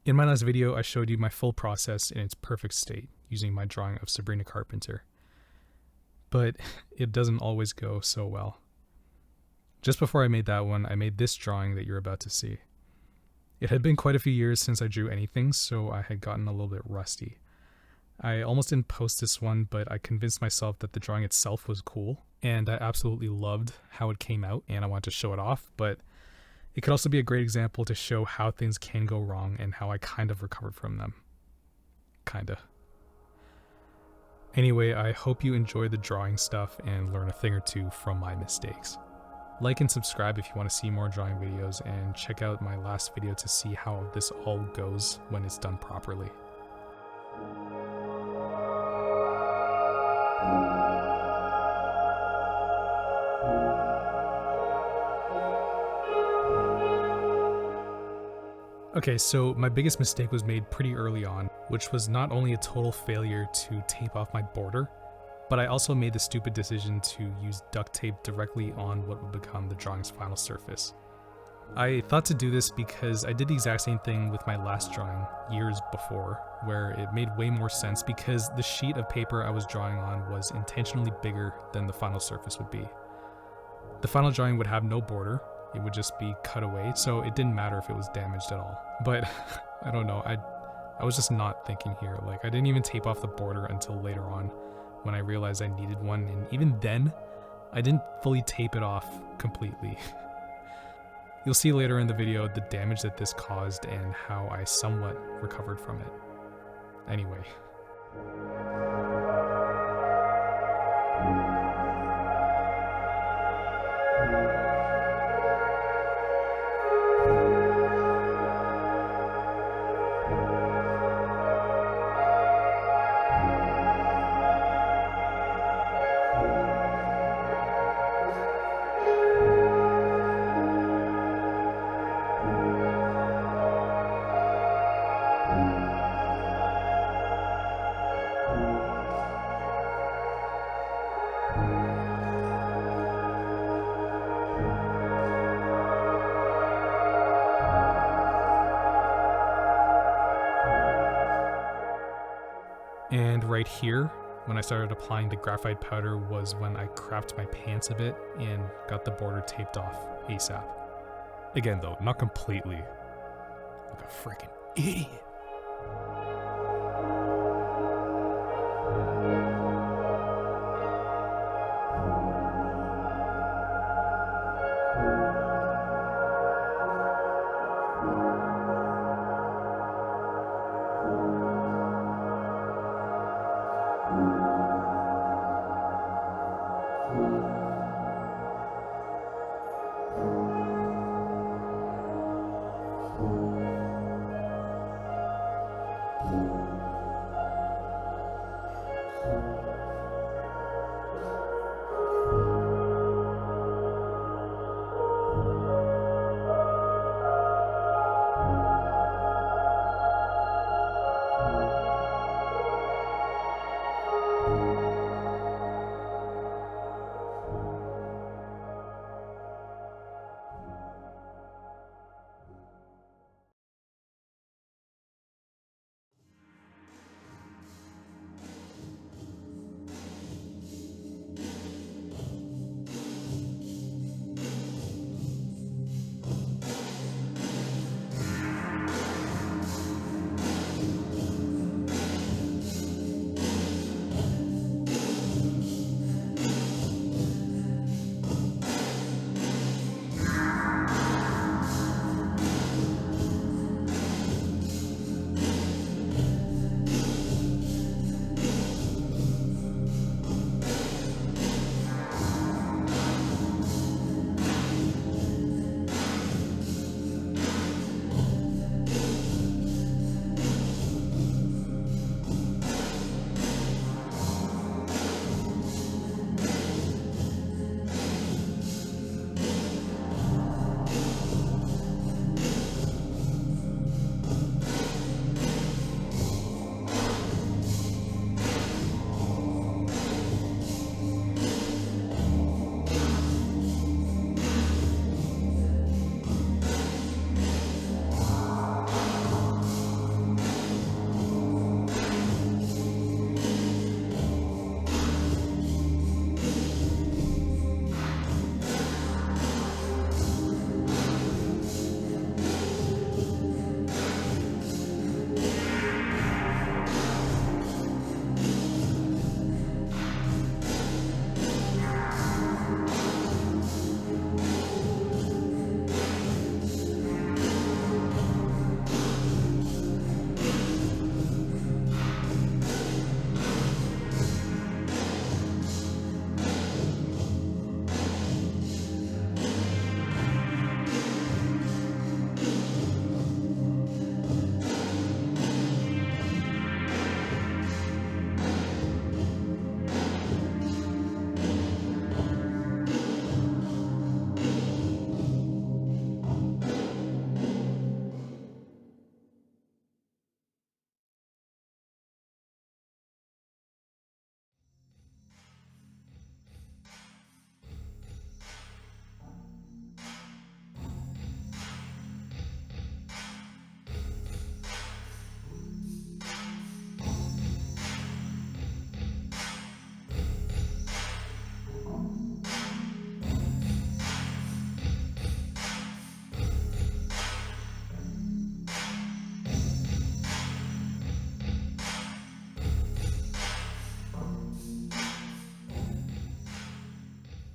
In my last video, I showed you my full process in its perfect state, using my drawing of Sabrina Carpenter. But it doesn't always go so well. Just before I made that one, I made this drawing that you're about to see. It had been quite a few years since I drew anything, so I had gotten a little bit rusty. I almost didn't post this one, but I convinced myself that the drawing itself was cool, and I absolutely loved how it came out, and I wanted to show it off, but it could also be a great example to show how things can go wrong and how I kind of recovered from them. Kinda. Anyway, I hope you enjoy the drawing stuff and learn a thing or two from my mistakes. Like and subscribe if you want to see more drawing videos, and check out my last video to see how this all goes when it's done properly. Okay, so my biggest mistake was made pretty early on, which was not only a total failure to tape off my border, but I also made the stupid decision to use duct tape directly on what would become the drawing's final surface. I thought to do this because I did the exact same thing with my last drawing years before, where it made way more sense because the sheet of paper I was drawing on was intentionally bigger than the final surface would be. The final drawing would have no border, it would just be cut away, so it didn't matter if it was damaged at all. But I don't know, I was just not thinking here. Like, I didn't even tape off the border until later on when I realized I needed one, and even then, I didn't fully tape it off completely. You'll see later in the video the damage that this caused and how I somewhat recovered from it. Anyway. And right here, when I started applying the graphite powder, was when I crapped my pants a bit and got the border taped off ASAP. Again though, not completely. Like a freaking idiot.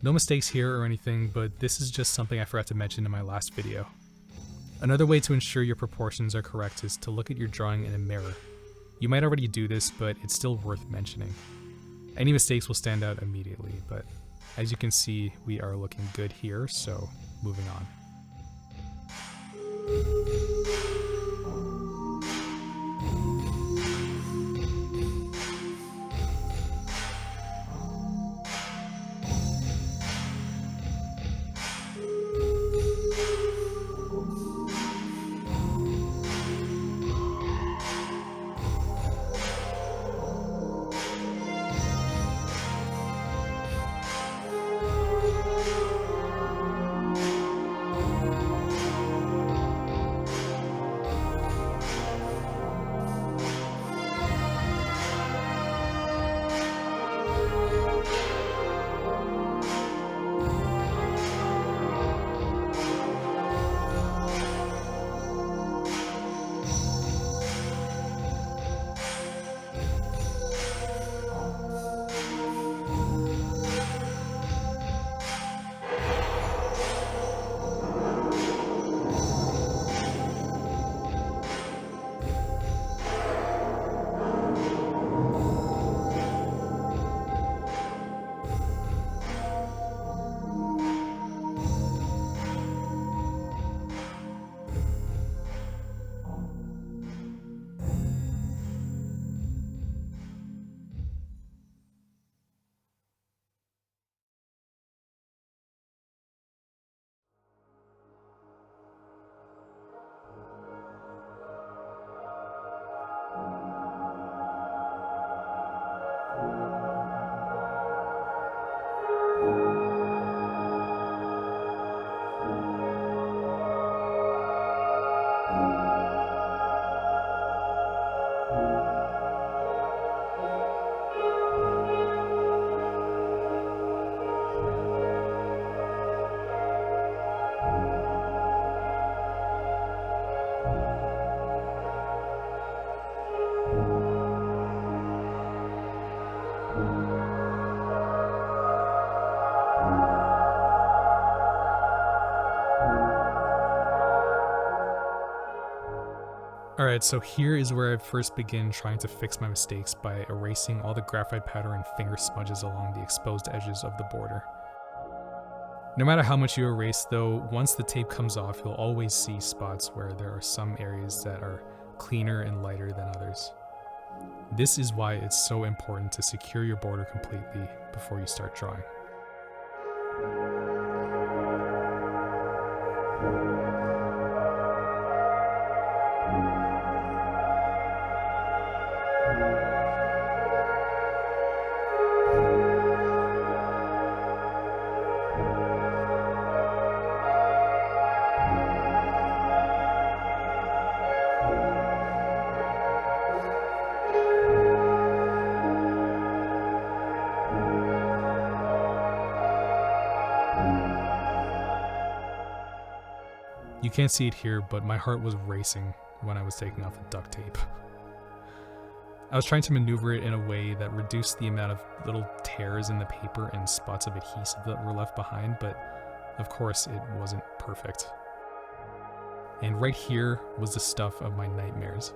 No mistakes here or anything, but this is just something I forgot to mention in my last video. Another way to ensure your proportions are correct is to look at your drawing in a mirror. You might already do this, but it's still worth mentioning. Any mistakes will stand out immediately, but as you can see, we are looking good here, so moving on. Alright, so here is where I first begin trying to fix my mistakes by erasing all the graphite powder and finger smudges along the exposed edges of the border. No matter how much you erase though, once the tape comes off, you'll always see spots where there are some areas that are cleaner and lighter than others. This is why it's so important to secure your border completely before you start drawing. You can't see it here, but my heart was racing when I was taking off the duct tape. I was trying to maneuver it in a way that reduced the amount of little tears in the paper and spots of adhesive that were left behind, but of course it wasn't perfect. And right here was the stuff of my nightmares.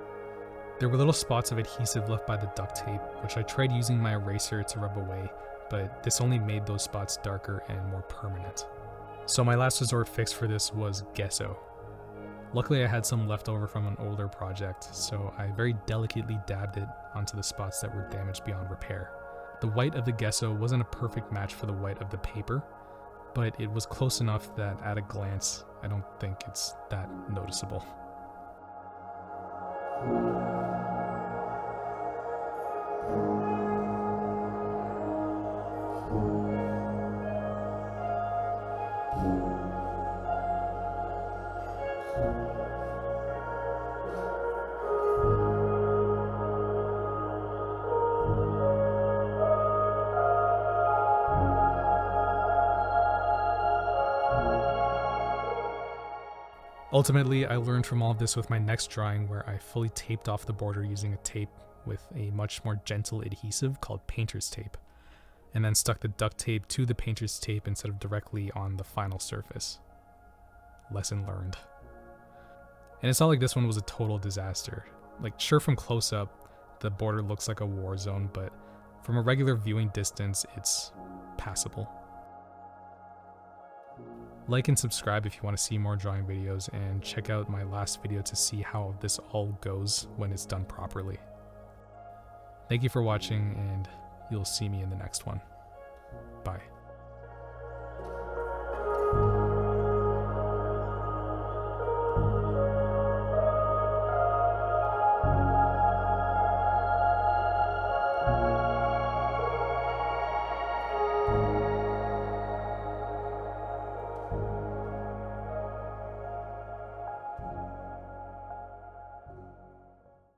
There were little spots of adhesive left by the duct tape, which I tried using my eraser to rub away, but this only made those spots darker and more permanent. So my last resort fix for this was gesso. Luckily I had some left over from an older project, so I very delicately dabbed it onto the spots that were damaged beyond repair. The white of the gesso wasn't a perfect match for the white of the paper, but it was close enough that at a glance, I don't think it's that noticeable. Ultimately, I learned from all of this with my next drawing where I fully taped off the border using a tape with a much more gentle adhesive called painter's tape. and then stuck the duct tape to the painter's tape instead of directly on the final surface. Lesson learned. And it's not like this one was a total disaster. Like, sure, from close up, the border looks like a war zone, but from a regular viewing distance, it's passable. Like and subscribe if you want to see more drawing videos, and check out my last video to see how this all goes when it's done properly. Thank you for watching, and you'll see me in the next one. Bye.